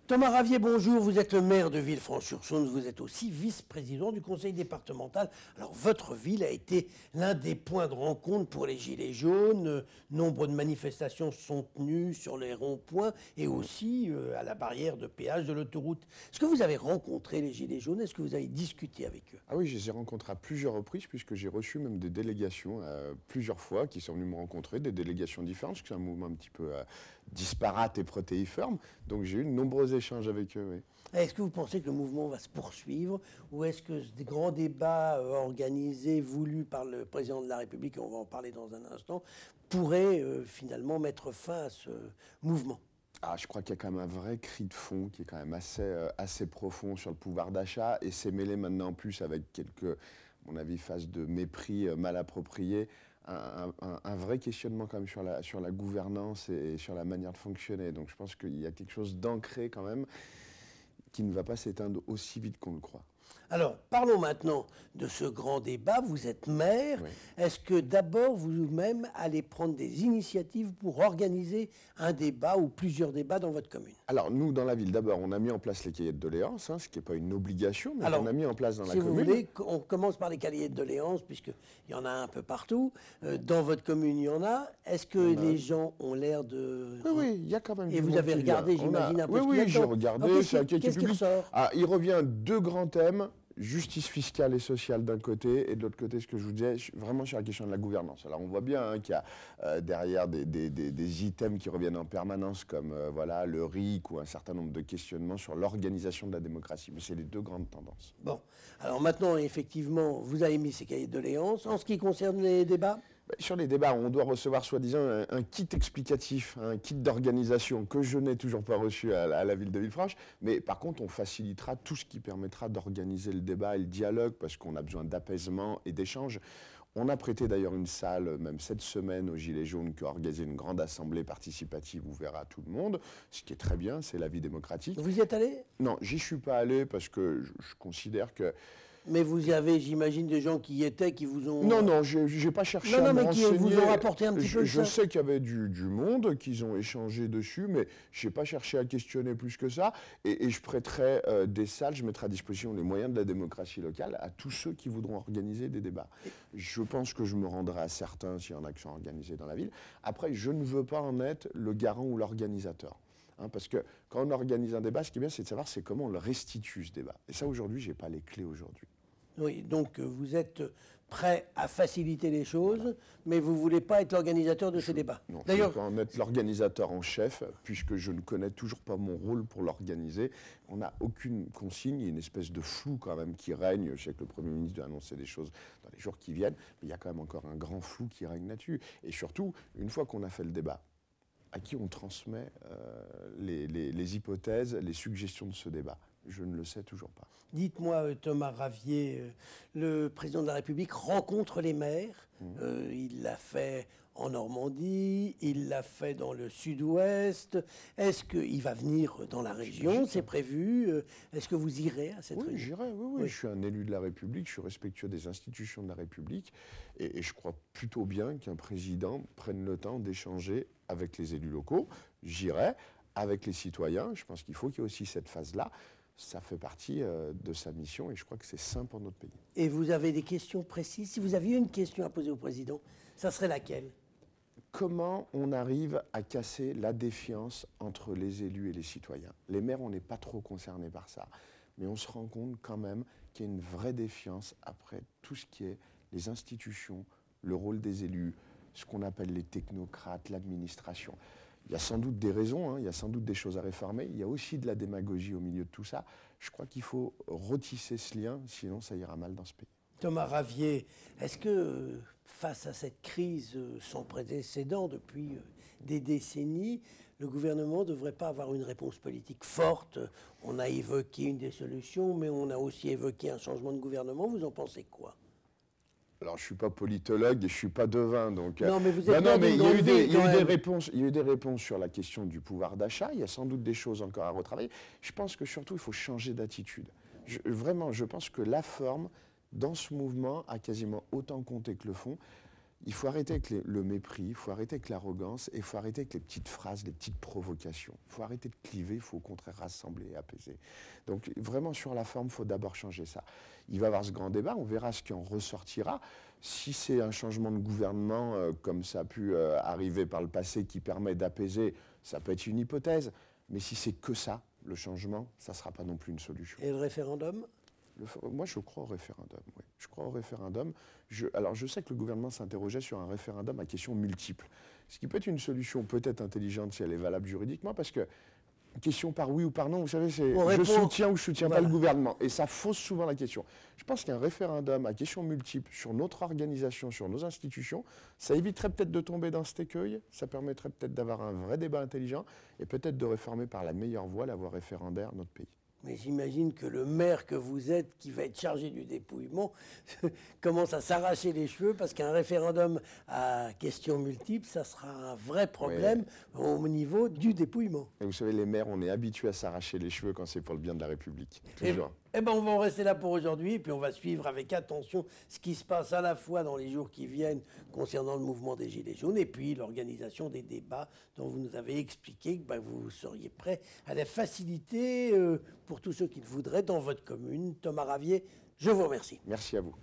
Thomas Ravier, bonjour. Vous êtes le maire de Villefranche-sur-Saône. Vous êtes aussi vice-président du conseil départemental. Alors, votre ville a été l'un des points de rencontre pour les Gilets jaunes. Nombre de manifestations sont tenues sur les ronds-points et aussi à la barrière de péage de l'autoroute. Est-ce que vous avez rencontré les Gilets jaunes? Est-ce que vous avez discuté avec eux? Ah oui, je les ai rencontrés à plusieurs reprises puisque j'ai reçu même des délégations plusieurs fois qui sont venues me rencontrer, des délégations différentes, parce que c'est un mouvement un petit peu disparate et protéiforme. Donc j'ai eu de nombreux échanges avec eux. Oui. Est-ce que vous pensez que le mouvement va se poursuivre ou est-ce que des grands débats organisés, voulus par le président de la République, et on va en parler dans un instant, pourraient finalement mettre fin à ce mouvement? Ah, je crois qu'il y a quand même un vrai cri de fond qui est quand même assez profond sur le pouvoir d'achat et c'est mêlé maintenant en plus avec quelques, à mon avis, phases de mépris mal appropriées, un vrai questionnement quand même sur la gouvernance et sur la manière de fonctionner. Donc je pense qu'il y a quelque chose d'ancré quand même qui ne va pas s'éteindre aussi vite qu'on le croit. Alors, parlons maintenant de ce grand débat. Vous êtes maire. Oui. Est-ce que d'abord, vous-même, allez prendre des initiatives pour organiser un débat ou plusieurs débats dans votre commune? Alors, nous, dans la ville, d'abord, on a mis en place les cahiers de doléances, ce qui n'est pas une obligation, mais Alors, on a mis en place dans la si vous commune. voulez, on commence par les cahiers de doléances, puisqu'il y en a un peu partout. Dans votre commune, il y en a. Est-ce que les gens ont l'air de... Oui, oui, il y a quand même Et du vous monde avez qui regardé, vient. j'imagine, un peu Oui, ce qu'il y a oui, j'ai dedans. regardé. Alors, C'est un cahier qu'est-ce qui public. ressort? Ah, il revient deux grands thèmes. Justice fiscale et sociale d'un côté, et de l'autre côté, ce que je vous disais, vraiment sur la question de la gouvernance. Alors on voit bien qu'il y a derrière des items qui reviennent en permanence, comme voilà, le RIC ou un certain nombre de questionnements sur l'organisation de la démocratie. Mais c'est les deux grandes tendances. Bon, alors maintenant, effectivement, vous avez mis ces cahiers de doléances. En ce qui concerne les débats? Sur les débats, on doit recevoir soi-disant un kit explicatif, un kit d'organisation que je n'ai toujours pas reçu à la ville de Villefranche. Mais par contre, on facilitera tout ce qui permettra d'organiser le débat et le dialogue parce qu'on a besoin d'apaisement et d'échange. On a prêté d'ailleurs une salle, même cette semaine, aux Gilets jaunes qui ont organisé une grande assemblée participative ouverte à tout le monde, ce qui est très bien, c'est la vie démocratique. Vous y êtes allé? Non, j'y suis pas allé parce que je considère que... Mais vous y avez, j'imagine, des gens qui y étaient, qui vous ont... Non, non, j'ai pas cherché à me mais qui renseigner. vous ont rapporté un petit peu Je ça. sais qu'il y avait du monde, qu'ils ont échangé dessus, mais je n'ai pas cherché à questionner plus que ça. Et je prêterai des salles, je mettrai à disposition les moyens de la démocratie locale à tous ceux qui voudront organiser des débats. Je pense que je me rendrai à certains s'il y en a qui sont organisés dans la ville. Après, je ne veux pas en être le garant ou l'organisateur. Parce que quand on organise un débat, ce qui est bien, c'est de savoir c'est comment on le restitue, ce débat. Et ça, aujourd'hui, je n'ai pas les clés aujourd'hui. Oui, donc vous êtes prêt à faciliter les choses, mais vous ne voulez pas être l'organisateur de ces débats. Non, je ne veux pas en être l'organisateur en chef, puisque je ne connais toujours pas mon rôle pour l'organiser. On n'a aucune consigne, il y a une espèce de flou quand même qui règne. Je sais que le Premier ministre doit annoncer des choses dans les jours qui viennent, mais il y a quand même encore un grand flou qui règne là-dessus. Et surtout, une fois qu'on a fait le débat, à qui on transmet les hypothèses, les suggestions de ce débat? Je ne le sais toujours pas. Dites-moi, Thomas Ravier, le président de la République rencontre les maires. Il l'a fait en Normandie, il l'a fait dans le sud-ouest. Est-ce qu'il va venir dans la région? C'est prévu. Est-ce que vous irez à cette réunion? Oui, j'irai, oui. Je suis un élu de la République, je suis respectueux des institutions de la République et je crois plutôt bien qu'un président prenne le temps d'échanger avec les élus locaux. J'irai avec les citoyens. Je pense qu'il faut qu'il y ait aussi cette phase-là. Ça fait partie de sa mission et je crois que c'est sain pour notre pays. Et vous avez des questions précises? Si vous aviez une question à poser au président, ça serait laquelle? Comment on arrive à casser la défiance entre les élus et les citoyens? Les maires, on n'est pas trop concernés par ça, mais on se rend compte quand même qu'il y a une vraie défiance après tout ce qui est les institutions, le rôle des élus, ce qu'on appelle les technocrates, l'administration. Il y a sans doute des raisons, il y a sans doute des choses à réformer, il y a aussi de la démagogie au milieu de tout ça. Je crois qu'il faut retisser ce lien, sinon ça ira mal dans ce pays. Thomas Ravier, est-ce que face à cette crise sans précédent depuis des décennies, le gouvernement ne devrait pas avoir une réponse politique forte? On a évoqué une des solutions, mais on a aussi évoqué un changement de gouvernement. Vous en pensez quoi? Alors, je ne suis pas politologue et je ne suis pas devin, donc... Non, mais vous êtes il y a eu des réponses. Il y a eu des réponses sur la question du pouvoir d'achat. Il y a sans doute des choses encore à retravailler. Je pense que surtout, il faut changer d'attitude. Vraiment, je pense que la forme, dans ce mouvement, a quasiment autant compté que le fond. Il faut arrêter avec le mépris, il faut arrêter avec l'arrogance et il faut arrêter avec les petites phrases, les petites provocations. Il faut arrêter de cliver, il faut au contraire rassembler et apaiser. Donc vraiment sur la forme, il faut d'abord changer ça. Il va y avoir ce grand débat, on verra ce qui en ressortira. Si c'est un changement de gouvernement, comme ça a pu arriver par le passé, qui permet d'apaiser, ça peut être une hypothèse. Mais si c'est que ça, le changement, ça ne sera pas non plus une solution. Et le référendum ? Moi, je crois au référendum, oui. Je crois au référendum. Alors, je sais que le gouvernement s'interrogeait sur un référendum à questions multiples. Ce qui peut être une solution peut-être intelligente si elle est valable juridiquement, parce que question par oui ou par non, vous savez, c'est je soutiens ou je soutiens pas le gouvernement. Et ça fausse souvent la question. Je pense qu'un référendum à questions multiples sur notre organisation, sur nos institutions, ça éviterait peut-être de tomber dans cet écueil, ça permettrait peut-être d'avoir un vrai débat intelligent et peut-être de réformer par la meilleure voie la voie référendaire notre pays. Mais j'imagine que le maire que vous êtes, qui va être chargé du dépouillement, commence à s'arracher les cheveux parce qu'un référendum à questions multiples, ça sera un vrai problème au niveau du dépouillement. Et vous savez, les maires, on est habitués à s'arracher les cheveux quand c'est pour le bien de la République. Toujours. Eh ben, on va en rester là pour aujourd'hui, et puis on va suivre avec attention ce qui se passe à la fois dans les jours qui viennent concernant le mouvement des Gilets jaunes, et puis l'organisation des débats dont vous nous avez expliqué que vous seriez prêt à les faciliter pour tous ceux qui le voudraient dans votre commune. Thomas Ravier, je vous remercie. Merci à vous.